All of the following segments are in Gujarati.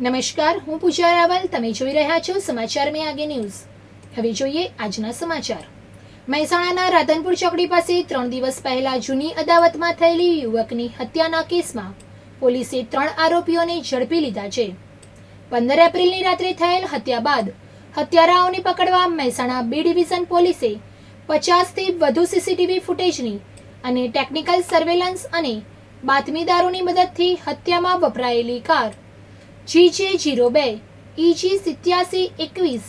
નમસ્કાર, હું પૂજા રાવલ. તમે જોઈ રહ્યા છો સમાચાર મેં આગે ન્યૂઝ. હવે જોઈએ આજના સમાચાર. મહેસાણાના રાધનપુર ચોકડી પાસે 3 દિવસ પહેલા જૂની અદાવતમાં થયેલી યુવકની હત્યાના કેસમાં પોલીસે 3 આરોપીઓને ઝડપી લીધા છે. 15 એપ્રિલની રાત્રે થયેલ હત્યા બાદ હત્યારાઓને પકડવા મહેસાણા બી ડિવિઝન પોલીસે 50થી વધુ સીસીટીવી ફૂટેજની અને ટેકનિકલ સર્વેલન્સ અને બાતમીદારોની મદદથી હત્યામાં વપરાયેલી કાર GJ02 EG8721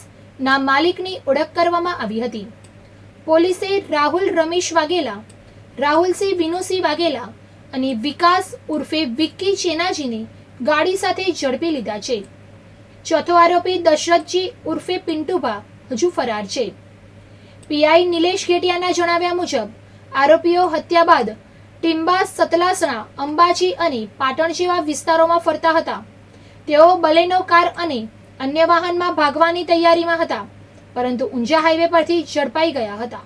ના માલિકની ઓળખ કરવામાં આવી હતી. પોલીસે રાહુલ રમેશ વાઘેલા, રાહુલસિંહ વિનુસિંહ વાઘેલા અને વિકાસ ઉર્ફે વિક્કી ચેનાજીને ગાડી સાથે ઝડપી લીધા છે. ચોથો આરોપી દશરથજી ઉર્ફે પિન્ટુભા હજુ ફરાર છે. પીઆઈ નિલેશ ઘેટિયાના જણાવ્યા મુજબ આરોપીઓ હત્યા બાદ ટીંબા, સતલાસણા, અંબાજી અને પાટણ જેવા વિસ્તારોમાં ફરતા હતા. તેઓ બલેનો કાર અને અન્ય વાહનમાં ભાગવાની તૈયારીમાં હતા, પરંતુ ઊંઝા હાઈવે પરથી ઝડપાઈ ગયા હતા.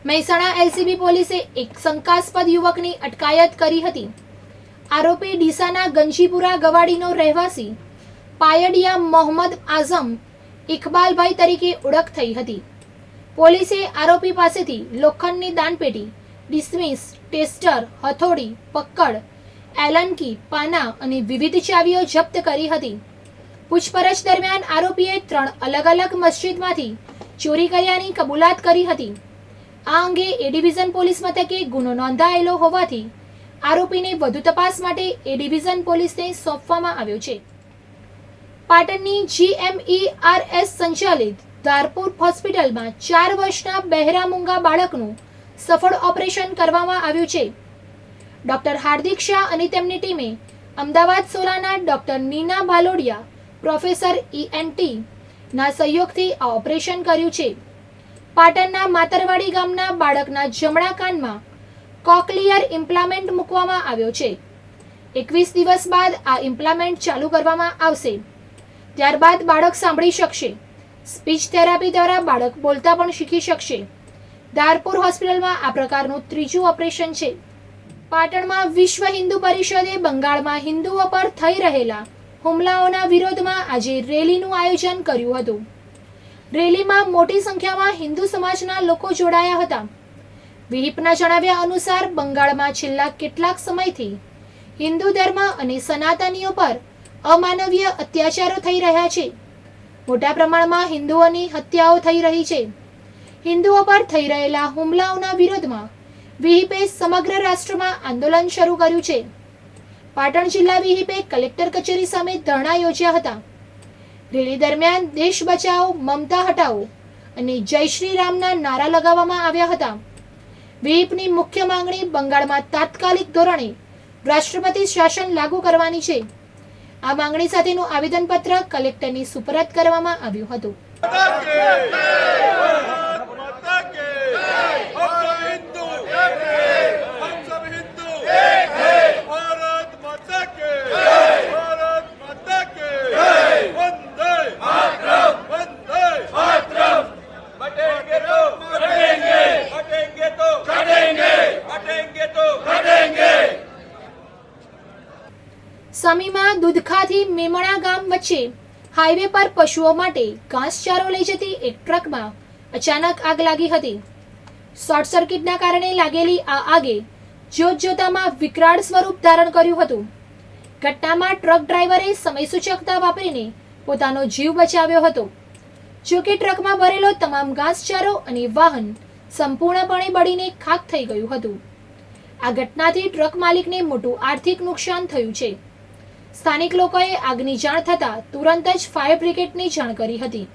મહેસાણા એલસીબી પોલીસે એક શંકાસ્પદ યુવકની અટકાયત કરી હતી. આરોપી ડીસાના ગંજીપુરા ગવાડીનો રહેવાસી પાયડિયા મોહમ્મદ આઝમ ઇકબાલભાઈ તરીકે ઓળખ થઈ હતી. પોલીસે આરોપી પાસેથી લોખંડની દાનપેટી, ડિસ્મિસ, ટેસ્ટર, હથોડી, પક્કડ, એલન કી, પાના અને વિવિધ ચાવીઓ જપ્ત કરી હતી. પૂછપરછ દરમિયાન આરોપીએ 3 અલગ અલગ મસ્જિદમાંથી ચોરી કર્યાની કબૂલાત કરી હતી. આ અંગે એ ડિવિઝન પોલીસ મથકે ગુનો નોંધાયેલો હોવાથી આરોપીને વધુ તપાસ માટે એ ડિવિઝન પોલીસને સોંપવામાં આવ્યો છે. પાટણની GMERS સંચાલિત ધારપુર હોસ્પિટલમાં 4 વર્ષના બહેરા મૂંગા બાળકનું સફળ ઓપરેશન કરવામાં આવ્યું છે. ડોક્ટર હાર્દિક શાહ અને તેમની ટીમે અમદાવાદ સોલાના doctor Nina Bhalodiya, professor ENT ના સહયોગથી આ ઓપરેશન કર્યું છે. પાટણના માતરવાડી ગામના બાળકના જમણા કાનમાં કોક્લિયર ઇમ્પ્લામેન્ટ મૂકવામાં આવ્યો છે. 21 દિવસ બાદ આ ઇમ્પ્લામેન્ટ ચાલુ કરવામાં આવશે. ત્યારબાદ બાળક સાંભળી શકશે. સ્પીચ થેરાપી દ્વારા બાળક બોલતા પણ શીખી શકશે. ધારપુર હોસ્પિટલમાં આ પ્રકારનું 3જું ઓપરેશન છે. પાટણમાં વિશ્વ હિન્દુ પરિષદે બંગાળમાં હિન્દુઓ પર થઈ રહેલા હુમલાઓના વિરોધમાં આજે રેલીનું આયોજન કર્યું હતું. રેલીમાં મોટી સંખ્યામાં હિન્દુ સમાજના લોકો જોડાયા હતા. વિહિપના જણાવ્યા અનુસાર બંગાળમાં છેલ્લા કેટલાક સમયથી હિન્દુ ધર્મ અને સનાતનીઓ પર અમાનવીય અત્યાચારો થઈ રહ્યા છે. મોટા પ્રમાણમાં હિન્દુઓની હત્યાઓ થઈ રહી છે. હિન્દુઓ પર થઈ રહેલા હુમલાઓના વિરોધમાં વિહિપે સમગ્ર રાષ્ટ્રમાં આંદોલન શરૂ કર્યું છે. પાટણ જિલ્લા વિહિપે કલેક્ટર કચેરી સામે ધરણા યોજ્યા હતા. રેલી દરમિયાન દેશ બચાવો, મમતા હટાવો અને જય શ્રી રામના નારા લગાવવામાં આવ્યા હતા. વિહિપની મુખ્ય માંગણી બંગાળમાં તાત્કાલિક ધોરણે રાષ્ટ્રપતિ શાસન લાગુ કરવાની છે. આ માંગણી સાથેનું આવેદનપત્ર કલેક્ટરની સુપરત કરવામાં આવ્યું હતું. સમીમાં દૂધખાથી મેમણા ગામ વચ્ચે હાઈવે પર પશુઓ માટે ઘાસચારો લઈ જતી એક ટ્રકમાં અચાનક આગ લાગી હતી. શોર્ટ સર્કિટના કારણે લાગેલી આ આગે જોતજોતામાં વિકરાળ સ્વરૂપ ધારણ કર્યું હતું. ઘટનામાં ટ્રક ડ્રાઈવરે સમયસૂચકતા વાપરીને પોતાનો જીવ બચાવ્યો હતો. જોકે ટ્રકમાં ભરેલો તમામ ઘાસચારો અને વાહન સંપૂર્ણપણે બળીને ખાખ થઈ ગયું હતું. આ ઘટનાથી ટ્રક માલિકને મોટું આર્થિક નુકસાન થયું છે. સ્થાનિક લોકોએ આગની જાણ થતાં તુરંત જ ફાયર બ્રિગેડને જાણ કરી હતી.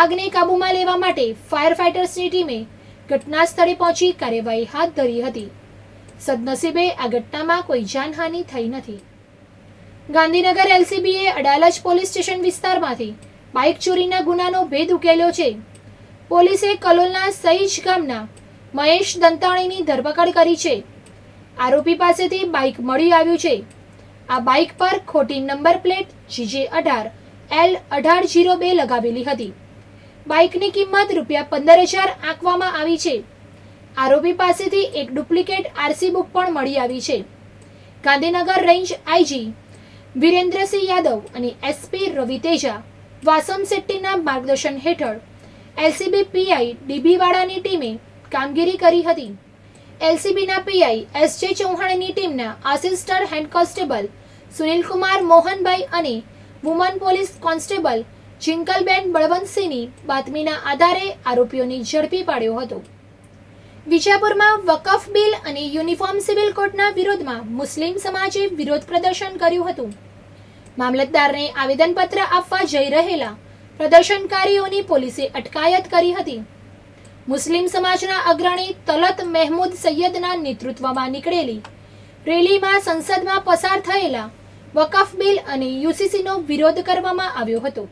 આગને કાબૂમાં લેવા માટે ફાયર ફાઇટર્સની ટીમે ઘટના સ્થળે પહોંચી કાર્યવાહી હાથ ધરી હતી. સદનસીબે આ ઘટનામાં કોઈ જાનહાનિ થઈ નથી. ગાંધીનગર એલસીબીએ અડાલજ પોલીસ સ્ટેશન વિસ્તારમાંથી બાઇક ચોરીના ગુનાનો ભેદ ઉકેલ્યો છે. પોલીસે કલોલના સઈજ ગામના મહેશ દંતાણીની ધરપકડ કરી છે. આરોપી પાસેથી બાઇક મળી આવ્યું છે. આ બાઇક પર ખોટી નંબર પ્લેટ GJ18L1802 લગાવેલી હતી. બાઇકની કિંમત ₹15,000 આંકવામાં આવી છે. આરોપી પાસેથી એક ડુપ્લિકેટ આરસી બુક પણ મળી આવી છે. ગાંધીનગર રેન્જ આઈજી વિરેન્દ્રસિંહ યાદવ અને એસપી રવિ તેજા વાસમ શેટ્ટીના માર્ગદર્શન હેઠળ એલસીબી પીઆઈ ડીબી વાડાની ટીમે કામગીરી કરી હતી. એલસીબીના પીઆઈ એસજે ચૌહાણની ટીમના assistant head constable Sunilkumar Mohanbhai અને વુમન પોલીસ કોન્સ્ટેબલ જિંકલબેન બળવંતસિંહની બાતમીના આધારે આરોપીઓને ઝડપી પાડ્યો હતો. વિજાપુરમાં વકફ બિલ અને યુનિફોર્મ સિવિલ કોડના વિરોધમાં મુસ્લિમ સમાજે વિરોધ પ્રદર્શન કર્યું હતું. મામલતદારને આવેદનપત્ર આપવા જઈ રહેલા પ્રદર્શનકારીઓની પોલીસે અટકાયત કરી હતી. મુસ્લિમ સમાજના અગ્રણી તલત મહેમૂદ સૈયદના નેતૃત્વમાં નીકળેલી રેલીમાં સંસદમાં પસાર થયેલા વકફ બિલ અને યુસીસીનો વિરોધ કરવામાં આવ્યો હતો.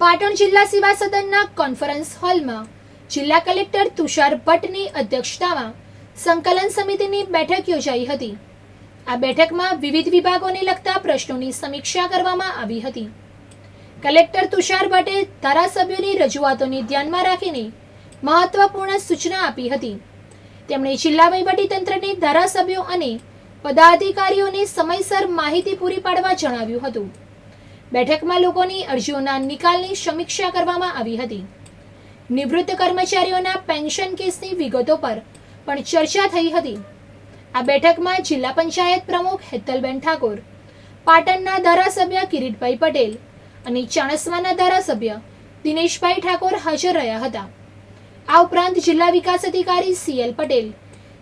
પાટણ જિલ્લા સેવા સદનના કોન્ફરન્સ હોલમાં જિલ્લા કલેક્ટર તુષાર ભટ્ટની અધ્યક્ષતામાં સંકલન સમિતિની બેઠક યોજાઈ હતી. આ બેઠકમાં વિવિધ વિભાગોને લગતા પ્રશ્નોની સમીક્ષા કરવામાં આવી હતી. કલેક્ટર તુષાર ભટ્ટે ધારાસભ્યોની રજૂઆતોને ધ્યાનમાં રાખીને મહત્વપૂર્ણ સૂચના આપી હતી. તેમણે જિલ્લા વહીવટીતંત્રને ધારાસભ્યો અને પદાધિકારીઓને સમયસર માહિતી પૂરી પાડવા જણાવ્યું હતું. બેઠકમાં લોકોની અરજીઓના નિકાલની સમીક્ષા કરવામાં આવી હતી. નિવૃત્ત કર્મચારીઓના પેન્શન કેસની વિગતો પર પણ ચર્ચા થઈ હતી. આ બેઠકમાં જિલ્લા પંચાયત પ્રમુખ હેતલબેન ઠાકોર, પાટણના ધારાસભ્ય કિરીટભાઈ પટેલ અને ચાણસ્માના ધારાસભ્ય દિનેશભાઈ ઠાકોર હાજર રહ્યા હતા. આ ઉપરાંત જિલ્લા વિકાસ અધિકારી સીએલ પટેલ,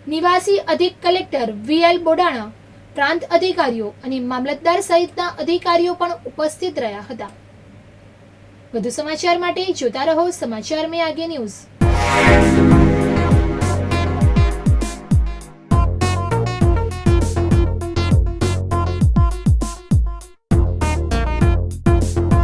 નિવાસી અધિક કલેક્ટર વીએલ બોડાણા, પ્રાંત અધિકારીઓ અને મામલતદાર સહિતના અધિકારીઓ પણ ઉપસ્થિત રહ્યા હતા. વધુ સમાચાર માટે જોતા રહો સમાચાર મેં આગે ન્યૂઝ.